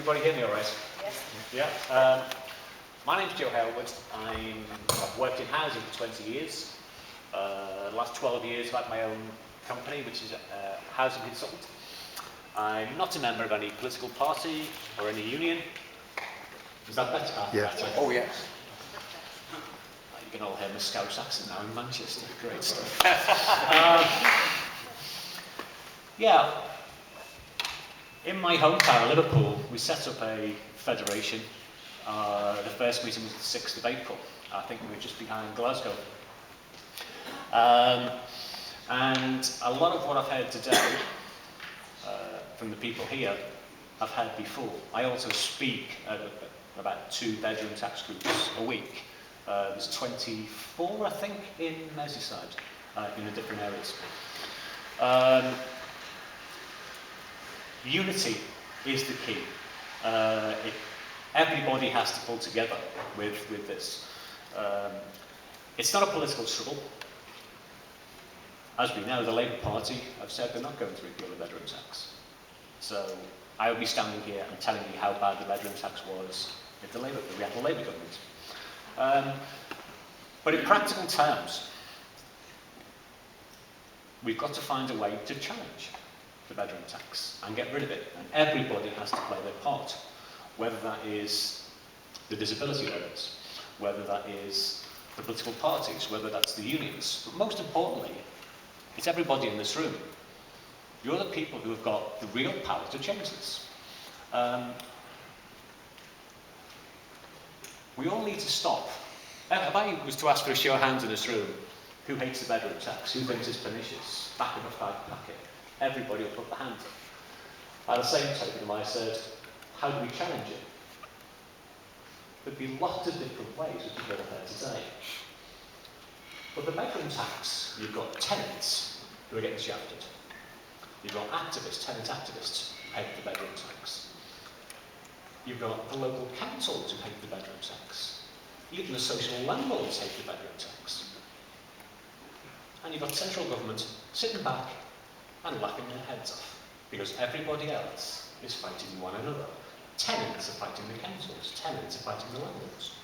everybody hear me all right? Yes. Yeah. My name's Halewood. I've worked in housing for 20 years. The last 12 years I've had my own company, which is a housing consultant. I'm not a member of any political party or any union. Is that better? Yeah. Oh, yes. You can all hear my Scouse accent now in Manchester. Great stuff. Yeah. In my hometown, Liverpool, we set up a federation. The first meeting was the 6th of April. I think we were just behind Glasgow. And a lot of what I've heard today from the people here, I've heard before. I also speak at about 2 bedroom tax groups a week. There's 24, I think, in Merseyside, in the different areas. Unity is the key. Everybody has to pull together with this. It's not a political struggle. As we know, the Labour Party have said they're not going to repeal the bedroom tax. So I will be standing here and telling you how bad the bedroom tax was if we had the Labour government. But in practical terms, we've got to find a way to challenge the bedroom tax and get rid of it. And everybody has to play their part, whether that is the disability owners, whether that is the political parties, whether that's the unions. But most importantly, it's everybody in this room. You're the people who have got the real power to change this. We all need to stop. If I was to ask for a show of hands in this room, who hates the bedroom tax? Who thinks it's pernicious? Back of a fag packet. Everybody will put their hand up. By the same token, if I said, how do we challenge it? There'd be lots of different ways, which you've all heard today. But the bedroom tax, you've got tenants who are getting shafted. You've got activists, tenant activists who pay the bedroom tax. You've got the local councils who pay the bedroom tax. Even the social landlords pay the bedroom tax. And you've got central government sitting back and laughing their heads off because everybody else is fighting one another. Tenants are fighting the councils, tenants are fighting the landlords.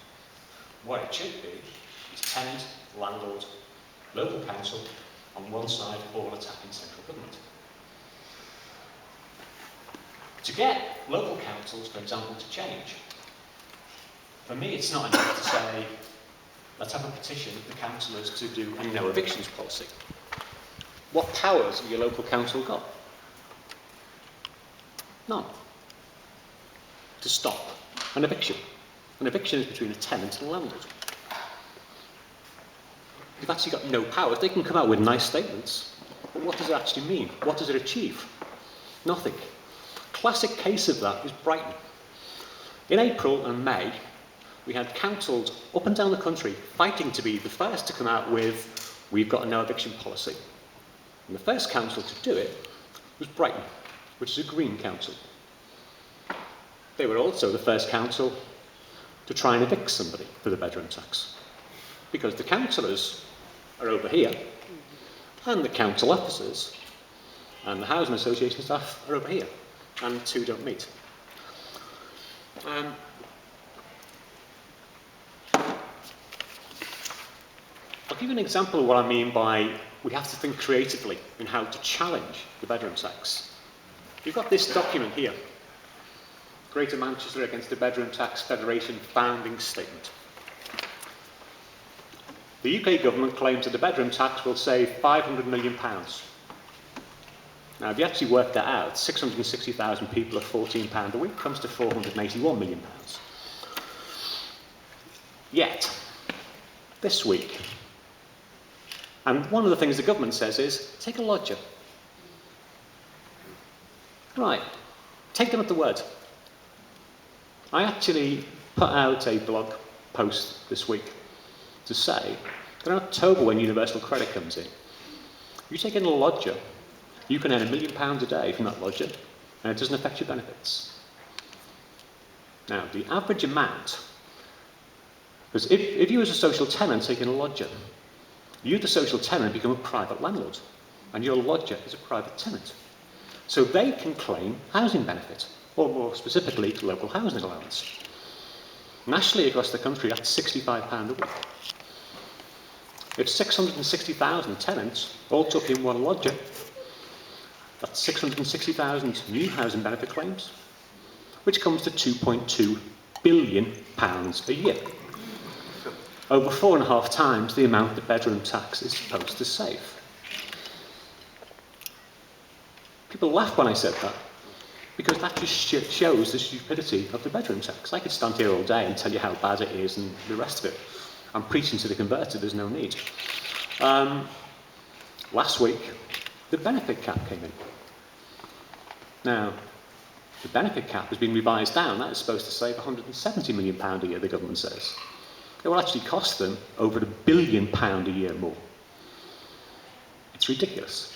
What it should be is tenant, landlord, local council on one side, all attacking central government. To get local councils, for example, to change, for me it's not enough to say, let's have a petition of the councillors to do a no evictions policy. What powers have your local council got? None. To stop an eviction. An eviction is between a tenant and a landlord. They've actually got no powers. They can come out with nice statements, but what does it actually mean? What does it achieve? Nothing. Classic case of that is Brighton. In April and May, we had councils up and down the country fighting to be the first to come out with, we've got a no eviction policy. And the first council to do it was Brighton, which is a Green council. They were also the first council to try and evict somebody for the bedroom tax. Because the councillors are over here, and the council officers and the housing association staff are over here, and the two don't meet. I'll give you an example of what I mean by we have to think creatively in how to challenge the bedroom tax. You've got this document here, Greater Manchester Against the Bedroom Tax Federation Founding Statement. The UK government claims that the bedroom tax will save £500 million. Now, if you actually work that out, 660,000 people at £14 a week comes to £481 million. Yet, this week, and one of the things the government says is, take a lodger. Right, take them at the word. I actually put out a blog post this week to say that in October, when universal credit comes in, you take in a lodger, you can earn £1 million a day from that lodger, and it doesn't affect your benefits. Now, the average amount, because if you as a social tenant take in a lodger, you, the social tenant, become a private landlord, and your lodger is a private tenant. So they can claim housing benefit. or more specifically, local housing allowance. Nationally across the country, that's £65 a week. If 660,000 tenants all took in one lodger, that's 660,000 new housing benefit claims, which comes to £2.2 billion a year. Over 4.5 times the amount the bedroom tax is supposed to save. People laugh when I said that, because that just shows the stupidity of the bedroom tax. I could stand here all day and tell you how bad it is and the rest of it. I'm preaching to the converted, there's no need. Last week, the benefit cap came in. Now, the benefit cap has been revised down. That is supposed to save £170 million a year, the government says. It will actually cost them over £1 billion a year more. It's ridiculous.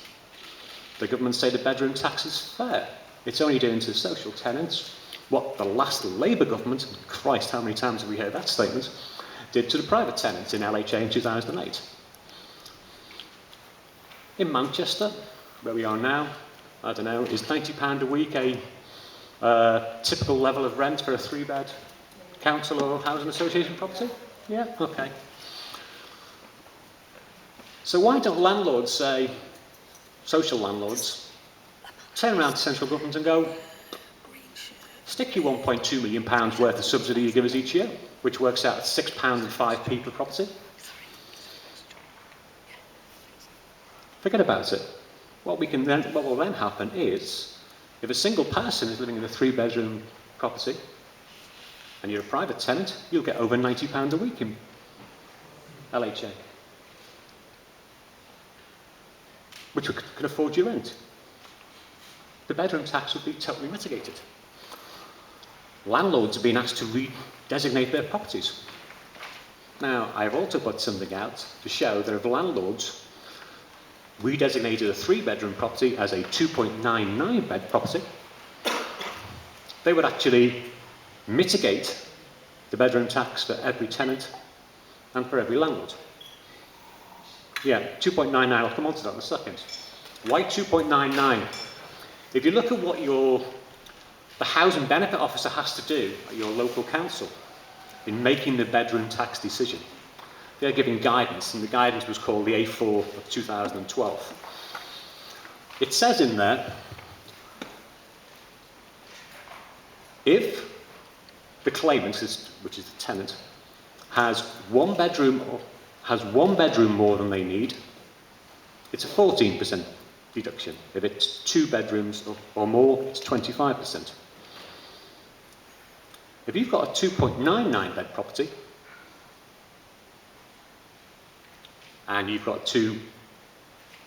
The government say the bedroom tax is fair. It's only doing to social tenants what the last Labour government, and Christ, how many times have we heard that statement, did to the private tenants in LHA in 2008. In Manchester, where we are now, I don't know, is £90 a week a typical level of rent for a 3-bed council or housing association property? Yeah, okay. So why don't landlords say, social landlords, turn around to central government and go, stick your £1.2 million worth of subsidy you give us each year, which works out at £6.05 per property. Forget about it. What will then happen is, if a single person is living in a 3-bedroom property, and you're a private tenant, you'll get over £90 a week in LHA, which can afford your rent. The bedroom tax would be totally mitigated. Landlords are being asked to redesignate their properties. Now, I've also put something out to show that if landlords redesignated a 3-bedroom property as a 2.99 bed property, they would actually mitigate the bedroom tax for every tenant and for every landlord. Yeah, 2.99, I'll come on to that in a second. Why 2.99? If you look at what the housing benefit officer has to do at your local council in making the bedroom tax decision, they're giving guidance, and the guidance was called the A4 of 2012. It says in there, if the claimant, which is the tenant, has one bedroom more than they need, it's a 14% deduction. If it's 2 bedrooms or more, it's 25%. If you've got a 2.99 bed property, and you've got a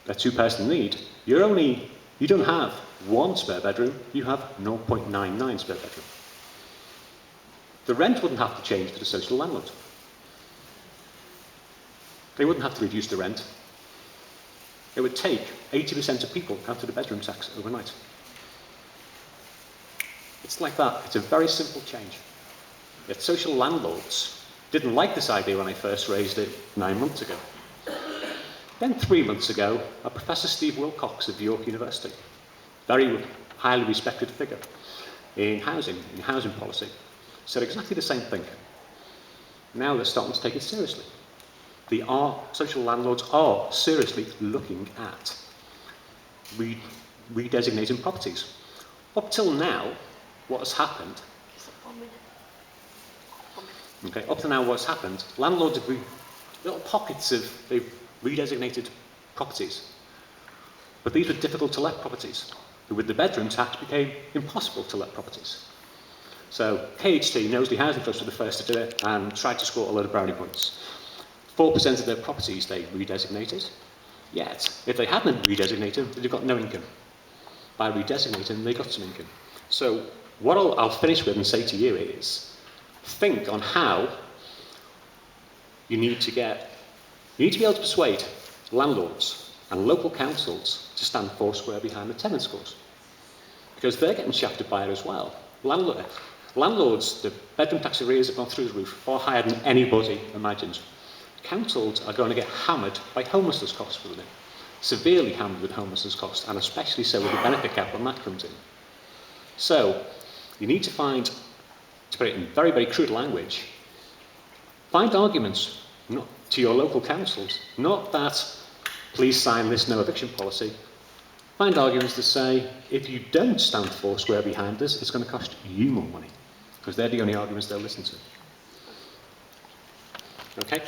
2-person need, you don't have 1 spare bedroom, you have 0.99 spare bedroom. The rent wouldn't have to change for the social landlord. They wouldn't have to reduce the rent. It would take 80% of people out of the bedroom tax overnight. It's like that. It's a very simple change. Yet social landlords didn't like this idea when I first raised it 9 months ago. Then 3 months ago, Professor Steve Wilcox of York University, very highly respected figure in housing policy, said exactly the same thing. Now they're starting to take it seriously. Social landlords are seriously looking at redesignating properties. Up till now, what has happened? Okay, up to now, what's happened? Landlords have little pockets of they've redesignated properties, but these were difficult to let properties. With the bedroom tax, became impossible to let properties. So KHT, Knowsley Housing Trust, were the first to do it and tried to score a load of brownie points. 4% of their properties they redesignated. Yet, if they hadn't redesignated, they'd have got no income. By redesignating, they got some income. So what I'll finish with and say to you is, think on how you need to be able to persuade landlords and local councils to stand foursquare behind the tenants' cause. Because they're getting shafted by it as well. Landlords, the bedroom tax arrears have gone through the roof, far higher than anybody imagined. Councils are going to get hammered by homelessness costs for them. Severely hammered with homelessness costs, and especially so with the benefit cap when that comes in. So, You need to find, to put it in very, very crude language, find arguments to your local councils, not that please sign this no eviction policy. Find arguments to say, if you don't stand four square behind us, it's going to cost you more money, because they're the only arguments they'll listen to. Okay?